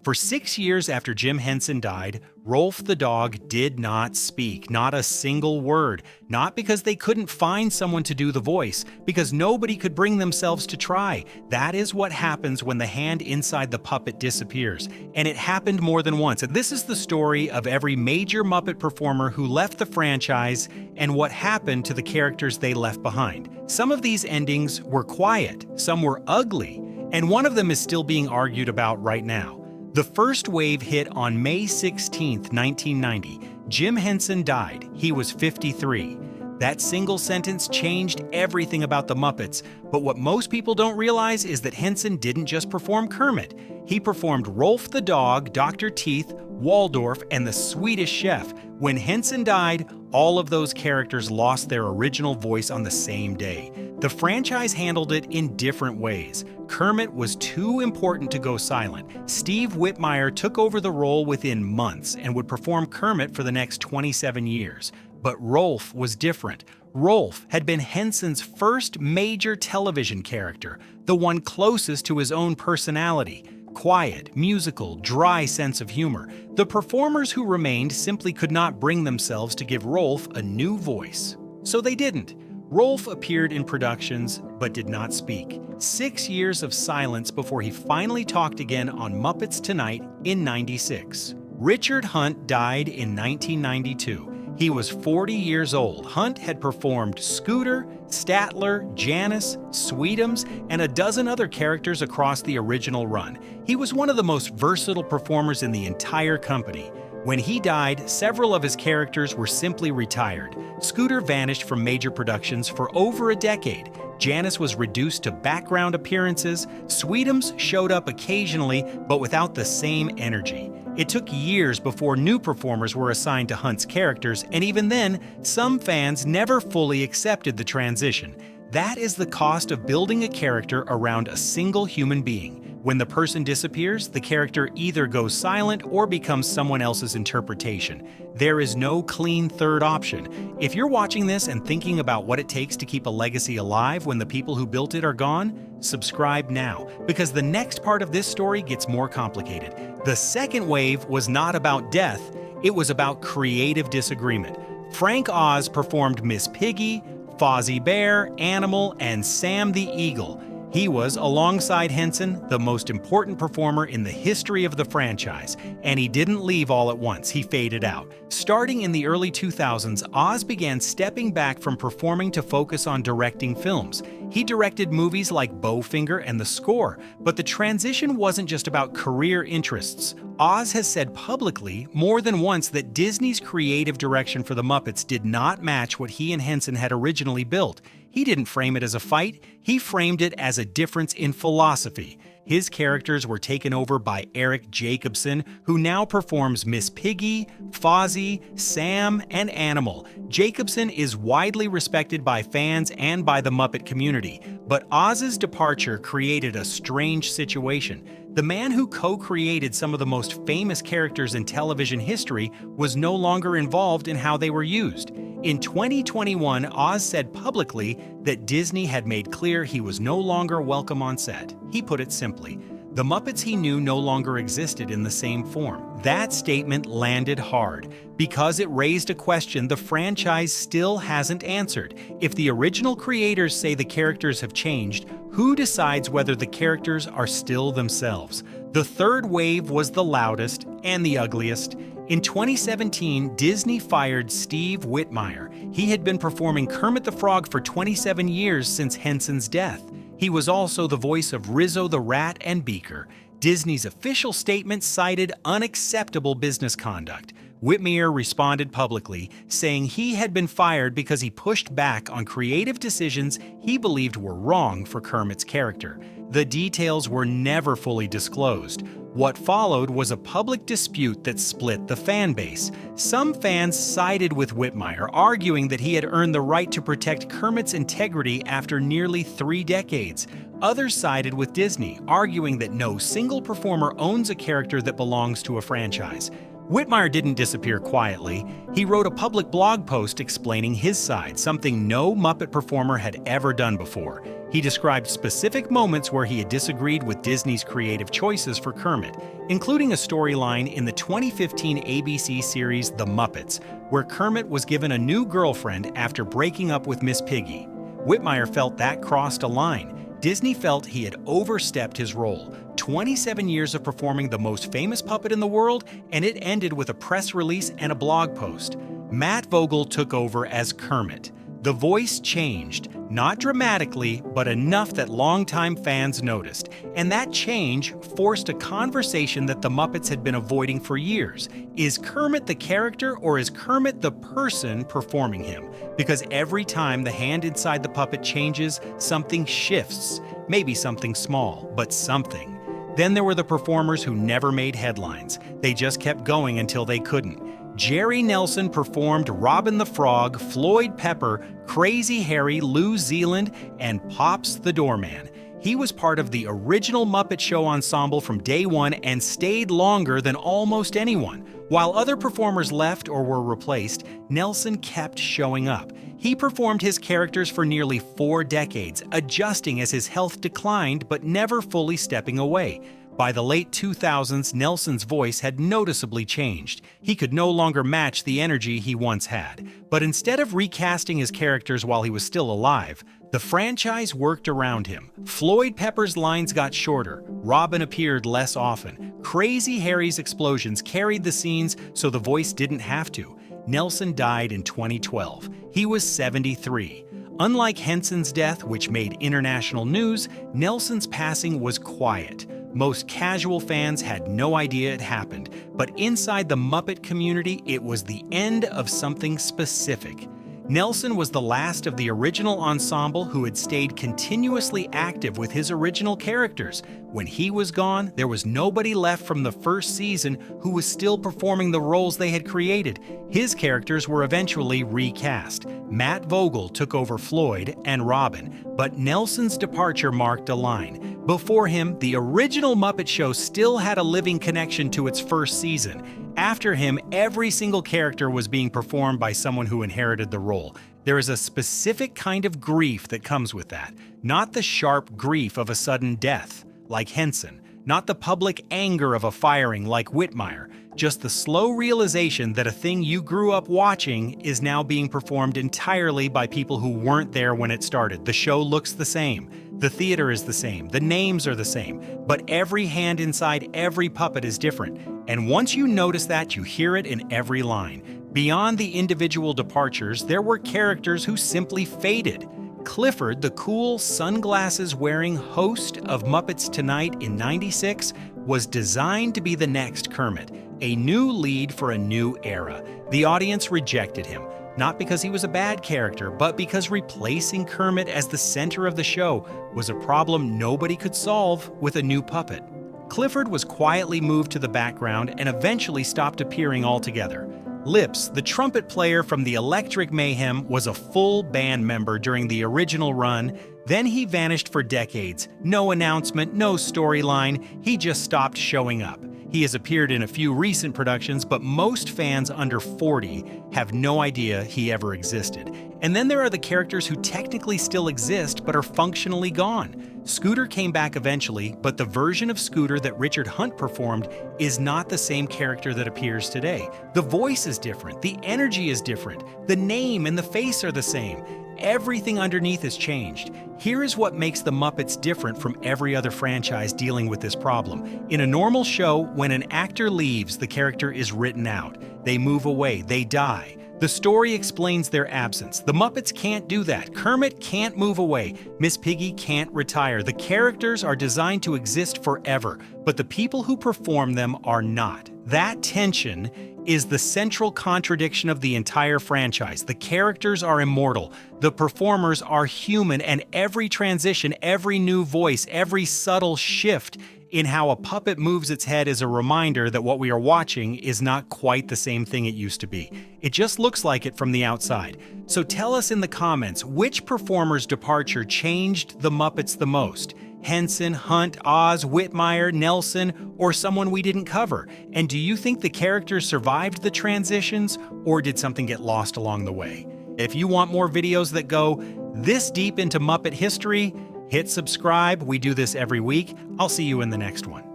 For 6 years after Jim Henson died, Rowlf the Dog did not speak, not a single word. Not because they couldn't find someone to do the voice, because nobody could bring themselves to try. That is what happens when the hand inside the puppet disappears. And it happened more than once. And this is the story of every major Muppet performer who left the franchise and what happened to the characters they left behind. Some of these endings were quiet, some were ugly, and one of them is still being argued about right now. The first wave hit on May 16, 1990. Jim Henson died. He was 53. That single sentence changed everything about the Muppets, but what most people don't realize is that Henson didn't just perform Kermit. He performed Rowlf the Dog, Dr. Teeth, Waldorf, and the Swedish Chef. When Henson died, all of those characters lost their original voice on the same day. The franchise handled it in different ways. Kermit was too important to go silent. Steve Whitmire took over the role within months and would perform Kermit for the next 27 years. But Rowlf was different. Rowlf had been Henson's first major television character, the one closest to his own personality. Quiet, musical, dry sense of humor. The performers who remained simply could not bring themselves to give Rowlf a new voice. So they didn't. Rowlf appeared in productions, but did not speak. 6 years of silence before he finally talked again on Muppets Tonight in '96. Richard Hunt died in 1992. He was 40 years old. Hunt had performed Scooter, Statler, Janice, Sweetums, and a dozen other characters across the original run. He was one of the most versatile performers in the entire company. When he died, several of his characters were simply retired. Scooter vanished from major productions for over a decade. Janice was reduced to background appearances. Sweetums showed up occasionally, but without the same energy. It took years before new performers were assigned to Hunt's characters, and even then, some fans never fully accepted the transition. That is the cost of building a character around a single human being. When the person disappears, the character either goes silent or becomes someone else's interpretation. There is no clean third option. If you're watching this and thinking about what it takes to keep a legacy alive when the people who built it are gone, subscribe now, because the next part of this story gets more complicated. The second wave was not about death, it was about creative disagreement. Frank Oz performed Miss Piggy, Fozzie Bear, Animal, and Sam the Eagle. He was, alongside Henson, the most important performer in the history of the franchise, and he didn't leave all at once, he faded out. Starting in the early 2000s, Oz began stepping back from performing to focus on directing films. He directed movies like Bowfinger and The Score, but the transition wasn't just about career interests. Oz has said publicly more than once that Disney's creative direction for the Muppets did not match what he and Henson had originally built. He didn't frame it as a fight, he framed it as a difference in philosophy. His characters were taken over by Eric Jacobson, who now performs Miss Piggy, Fozzie, Sam, and Animal. Jacobson is widely respected by fans and by the Muppet community, but Oz's departure created a strange situation. The man who co-created some of the most famous characters in television history was no longer involved in how they were used. In 2021, Oz said publicly that Disney had made clear he was no longer welcome on set. He put it simply, the Muppets he knew no longer existed in the same form. That statement landed hard because it raised a question the franchise still hasn't answered. If the original creators say the characters have changed, who decides whether the characters are still themselves? The third wave was the loudest and the ugliest. In 2017, Disney fired Steve Whitmire. He had been performing Kermit the Frog for 27 years since Henson's death. He was also the voice of Rizzo the Rat and Beaker. Disney's official statement cited unacceptable business conduct. Whitmire responded publicly, saying he had been fired because he pushed back on creative decisions he believed were wrong for Kermit's character. The details were never fully disclosed. What followed was a public dispute that split the fan base. Some fans sided with Whitmire, arguing that he had earned the right to protect Kermit's integrity after nearly 3 decades. Others sided with Disney, arguing that no single performer owns a character that belongs to a franchise. Whitmire didn't disappear quietly. He wrote a public blog post explaining his side, something no Muppet performer had ever done before. He described specific moments where he had disagreed with Disney's creative choices for Kermit, including a storyline in the 2015 ABC series The Muppets, where Kermit was given a new girlfriend after breaking up with Miss Piggy. Whitmire felt that crossed a line. Disney felt he had overstepped his role. 27 years of performing the most famous puppet in the world, and it ended with a press release and a blog post. Matt Vogel took over as Kermit. The voice changed, not dramatically, but enough that longtime fans noticed. And that change forced a conversation that the Muppets had been avoiding for years. Is Kermit the character, or is Kermit the person performing him? Because every time the hand inside the puppet changes, something shifts. Maybe something small, but something. Then there were the performers who never made headlines. They just kept going until they couldn't. Jerry Nelson performed Robin the Frog, Floyd Pepper, Crazy Harry, Lou Zealand, and Pops the Doorman. He was part of the original Muppet Show ensemble from day one and stayed longer than almost anyone. While other performers left or were replaced, Nelson kept showing up. He performed his characters for nearly 4 decades, adjusting as his health declined but never fully stepping away. By the late 2000s, Nelson's voice had noticeably changed. He could no longer match the energy he once had. But instead of recasting his characters while he was still alive, the franchise worked around him. Floyd Pepper's lines got shorter, Robin appeared less often, Crazy Harry's explosions carried the scenes so the voice didn't have to. Nelson died in 2012. He was 73. Unlike Henson's death, which made international news, Nelson's passing was quiet. Most casual fans had no idea it happened, but inside the Muppet community, it was the end of something specific. Nelson was the last of the original ensemble who had stayed continuously active with his original characters. When he was gone, there was nobody left from the first season who was still performing the roles they had created. His characters were eventually recast. Matt Vogel took over Floyd and Robin, but Nelson's departure marked a line. Before him, the original Muppet Show still had a living connection to its first season. After him, every single character was being performed by someone who inherited the role. There is a specific kind of grief that comes with that, not the sharp grief of a sudden death, like Henson, not the public anger of a firing like Whitmire, just the slow realization that a thing you grew up watching is now being performed entirely by people who weren't there when it started. The show looks the same, the theater is the same, the names are the same, but every hand inside every puppet is different. And once you notice that, you hear it in every line. Beyond the individual departures, there were characters who simply faded. Clifford, the cool, sunglasses-wearing host of Muppets Tonight in '96, was designed to be the next Kermit, a new lead for a new era. The audience rejected him, not because he was a bad character, but because replacing Kermit as the center of the show was a problem nobody could solve with a new puppet. Clifford was quietly moved to the background and eventually stopped appearing altogether. Lips, the trumpet player from the Electric Mayhem, was a full band member during the original run. Then he vanished for decades. No announcement, no storyline, he just stopped showing up. He has appeared in a few recent productions, but most fans under 40 have no idea he ever existed. And then there are the characters who technically still exist but are functionally gone. Scooter came back eventually, but the version of Scooter that Richard Hunt performed is not the same character that appears today. The voice is different, the energy is different, the name and the face are the same. Everything underneath has changed. Here is what makes the Muppets different from every other franchise dealing with this problem. In a normal show, when an actor leaves, the character is written out. They move away, they die. The story explains their absence. The Muppets can't do that. Kermit can't move away. Miss Piggy can't retire. The characters are designed to exist forever, but the people who perform them are not. That tension is the central contradiction of the entire franchise. The characters are immortal, the performers are human, and every transition, every new voice, every subtle shift in how a puppet moves its head is a reminder that what we are watching is not quite the same thing it used to be. It just looks like it from the outside. So tell us in the comments, which performer's departure changed the Muppets the most? Henson, Hunt, Oz, Whitmire, Nelson, or someone we didn't cover? And do you think the characters survived the transitions, or did something get lost along the way? If you want more videos that go this deep into Muppet history, hit subscribe. We do this every week. I'll see you in the next one.